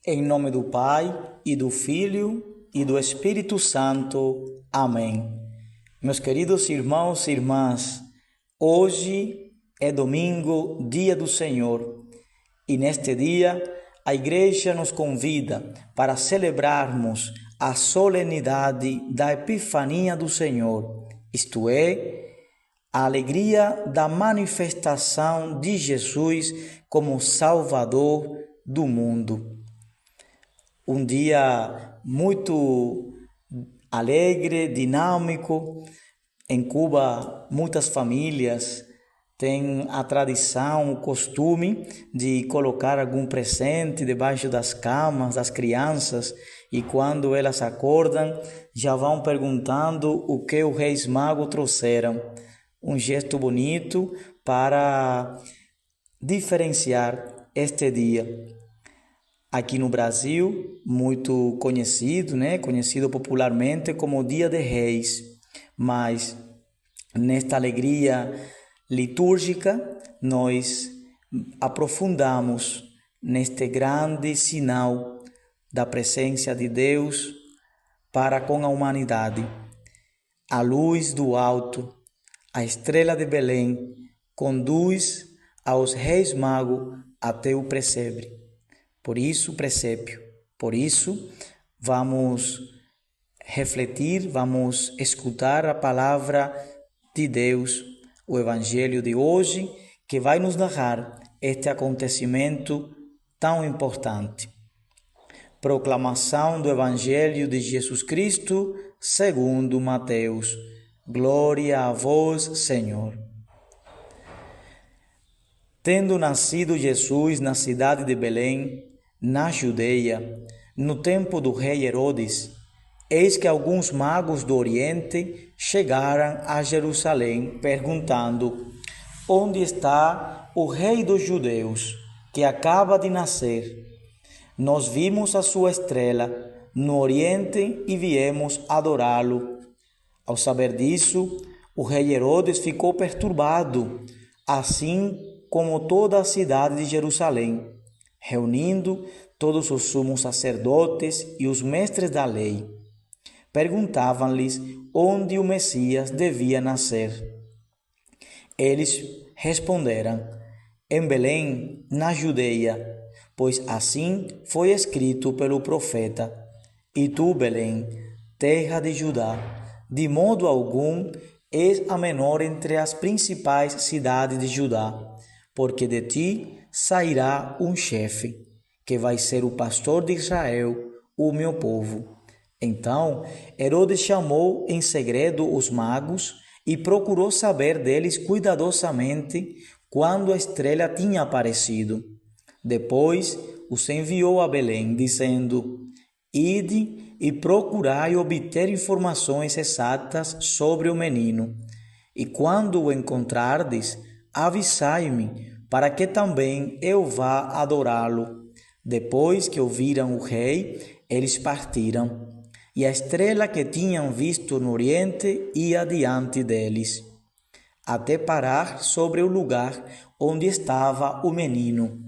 Em nome do Pai, e do Filho, e do Espírito Santo. Amém. Meus queridos irmãos e irmãs, hoje é domingo, dia do Senhor, e neste dia a Igreja nos convida para celebrarmos a solenidade da Epifania do Senhor, isto é, a alegria da manifestação de Jesus como Salvador do mundo. Um dia muito alegre, dinâmico. Em Cuba, muitas famílias têm a tradição, o costume de colocar algum presente debaixo das camas das crianças, e quando elas acordam, já vão perguntando o que os Reis Magos trouxeram. Um gesto bonito para diferenciar este dia. Aqui no Brasil, muito conhecido, conhecido popularmente como Dia de Reis, mas nesta alegria litúrgica nós aprofundamos neste grande sinal da presença de Deus para com a humanidade. A luz do alto, a estrela de Belém, conduz aos Reis Magos até o presépio. Por isso, presépio. Por isso, vamos refletir, vamos escutar a palavra de Deus, o Evangelho de hoje, que vai nos narrar este acontecimento tão importante. Proclamação do Evangelho de Jesus Cristo, segundo Mateus. Glória a vós, Senhor. Tendo nascido Jesus na cidade de Belém, na Judeia, no tempo do rei Herodes, eis que alguns magos do Oriente chegaram a Jerusalém, perguntando: onde está o rei dos judeus, que acaba de nascer? Nós vimos a sua estrela no Oriente e viemos adorá-lo. Ao saber disso, o rei Herodes ficou perturbado, assim como toda a cidade de Jerusalém, reunindo todos os sumos sacerdotes e os mestres da lei. Perguntavam-lhes onde o Messias devia nascer. Eles responderam: em Belém, na Judeia, pois assim foi escrito pelo profeta: e tu, Belém, terra de Judá, de modo algum és a menor entre as principais cidades de Judá, porque de ti sairá um chefe, que vai ser o pastor de Israel, o meu povo. Então Herodes chamou em segredo os magos e procurou saber deles cuidadosamente quando a estrela tinha aparecido. Depois os enviou a Belém, dizendo: ide e procurai obter informações exatas sobre o menino, e quando o encontrardes, avisai-me, para que também eu vá adorá-lo. Depois que ouviram o rei, eles partiram, e a estrela que tinham visto no Oriente ia diante deles, até parar sobre o lugar onde estava o menino.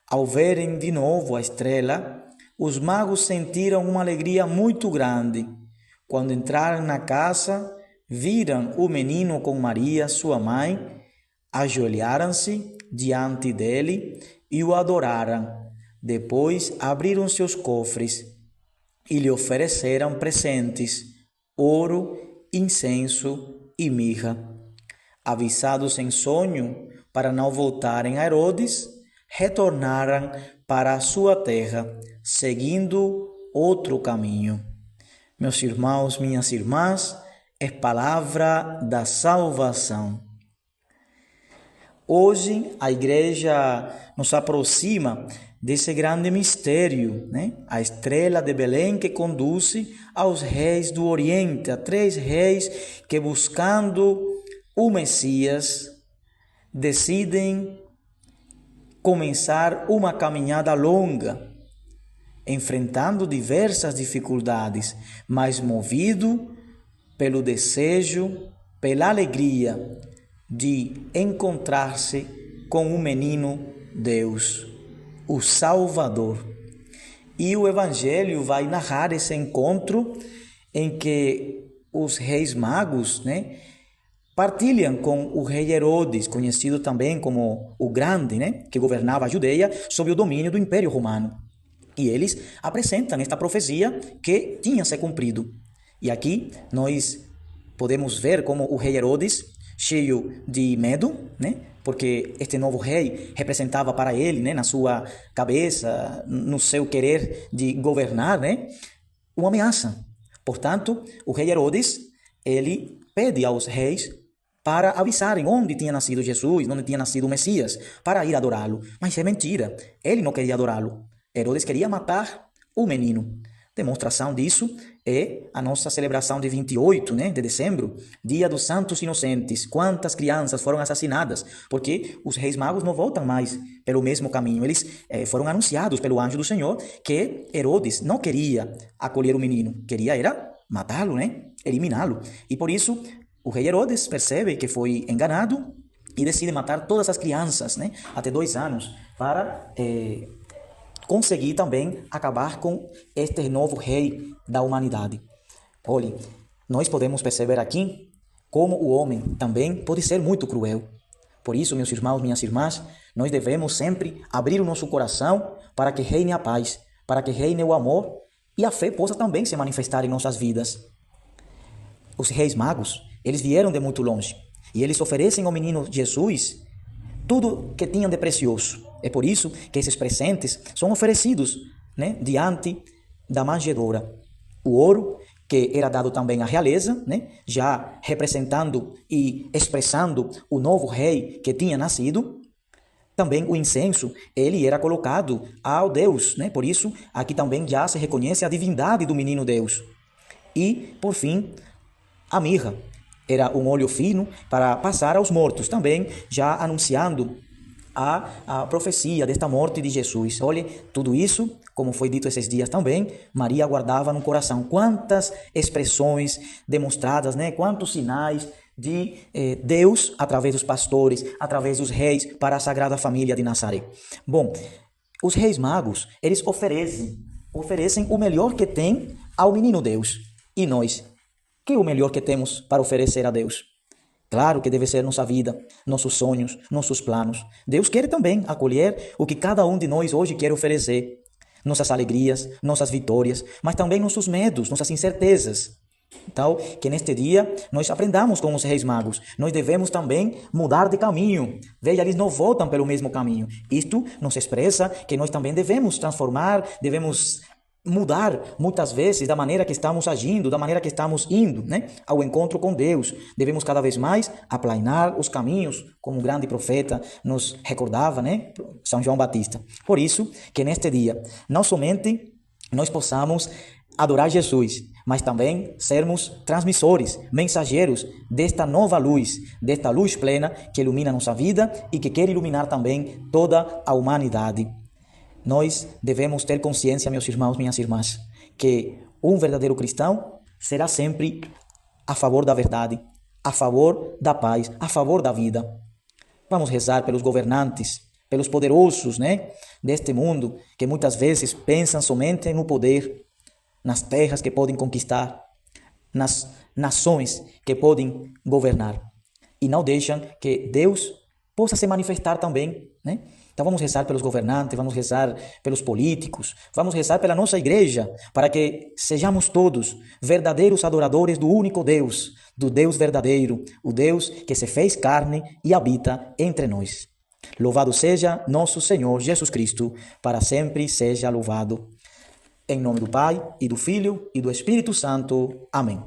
Ao verem de novo a estrela, os magos sentiram uma alegria muito grande. Quando entraram na casa, viram o menino com Maria, sua mãe, ajoelharam-se diante dele e o adoraram. Depois abriram seus cofres e lhe ofereceram presentes: ouro, incenso e mirra. Avisados em sonho para não voltarem a Herodes, retornaram para a sua terra, seguindo outro caminho. Meus irmãos, minhas irmãs, é palavra da salvação. Hoje a Igreja nos aproxima desse grande mistério, A estrela de Belém que conduz aos reis do Oriente, a 3 reis que, buscando o Messias, decidem começar uma caminhada longa, enfrentando diversas dificuldades, mas movido pelo desejo, pela alegria de encontrar-se com o menino Deus, o Salvador. E o Evangelho vai narrar esse encontro em que os reis magos, né, partilham com o rei Herodes, conhecido também como o Grande, né, que governava a Judeia sob o domínio do Império Romano. E eles apresentam esta profecia que tinha se cumprido. E aqui nós podemos ver como o rei Herodes, cheio de medo, né, porque este novo rei representava para ele, né, na sua cabeça, no seu querer de governar, né, uma ameaça. Portanto, o rei Herodes, ele pede aos reis para avisarem onde tinha nascido Jesus, onde tinha nascido o Messias, para ir adorá-lo. Mas é mentira, ele não queria adorá-lo. Herodes queria matar o menino. Demonstração disso é a nossa celebração de 28, né, de dezembro, Dia dos Santos Inocentes. Quantas crianças foram assassinadas? Porque os reis magos não voltam mais pelo mesmo caminho. Eles foram anunciados pelo anjo do Senhor que Herodes não queria acolher o menino, queria era matá-lo, né, eliminá-lo. E por isso o rei Herodes percebe que foi enganado e decide matar todas as crianças, né, até 2 anos, para conseguir também acabar com este novo rei da humanidade. Olhe, nós podemos perceber aqui como o homem também pode ser muito cruel. Por isso, meus irmãos, minhas irmãs, nós devemos sempre abrir o nosso coração para que reine a paz, para que reine o amor e a fé possa também se manifestar em nossas vidas. Os reis magos, eles vieram de muito longe e eles oferecem ao menino Jesus tudo que tinham de precioso. É por isso que esses presentes são oferecidos, né, diante da manjedoura. O ouro, que era dado também à realeza, né, já representando e expressando o novo rei que tinha nascido. Também o incenso, ele era colocado ao Deus, né? Por isso, aqui também já se reconhece a divindade do menino Deus. E, por fim, a mirra. Era um óleo fino para passar aos mortos, também já anunciando a profecia desta morte de Jesus. Olhe, tudo isso, como foi dito esses dias também, Maria guardava no coração. Quantas expressões demonstradas, né? Quantos sinais de Deus, através dos pastores, através dos reis, para a Sagrada Família de Nazaré. Bom, os reis magos, eles oferecem o melhor que têm ao menino Deus. E nós? Que é o melhor que temos para oferecer a Deus? Claro que deve ser nossa vida, nossos sonhos, nossos planos. Deus quer também acolher o que cada um de nós hoje quer oferecer. Nossas alegrias, nossas vitórias, mas também nossos medos, nossas incertezas. Então, que neste dia nós aprendamos com os reis magos. Nós devemos também mudar de caminho. Veja, eles não voltam pelo mesmo caminho. Isto nos expressa que nós também devemos transformar, devemos mudar muitas vezes da maneira que estamos agindo, da maneira que estamos indo, né, ao encontro com Deus. Devemos cada vez mais aplanar os caminhos, como o grande profeta nos recordava, né, São João Batista. Por isso que neste dia não somente nós possamos adorar Jesus, mas também sermos transmissores, mensageiros desta nova luz, desta luz plena que ilumina nossa vida e que quer iluminar também toda a humanidade. Nós devemos ter consciência, meus irmãos, minhas irmãs, que um verdadeiro cristão será sempre a favor da verdade, a favor da paz, a favor da vida. Vamos rezar pelos governantes, pelos poderosos, né, deste mundo, que muitas vezes pensam somente no poder, nas terras que podem conquistar, nas nações que podem governar. E não deixam que Deus possa se manifestar também, né? Então vamos rezar pelos governantes, vamos rezar pelos políticos, vamos rezar pela nossa igreja, para que sejamos todos verdadeiros adoradores do único Deus, do Deus verdadeiro, o Deus que se fez carne e habita entre nós. Louvado seja nosso Senhor Jesus Cristo, para sempre seja louvado. Em nome do Pai, e do Filho, e do Espírito Santo. Amém.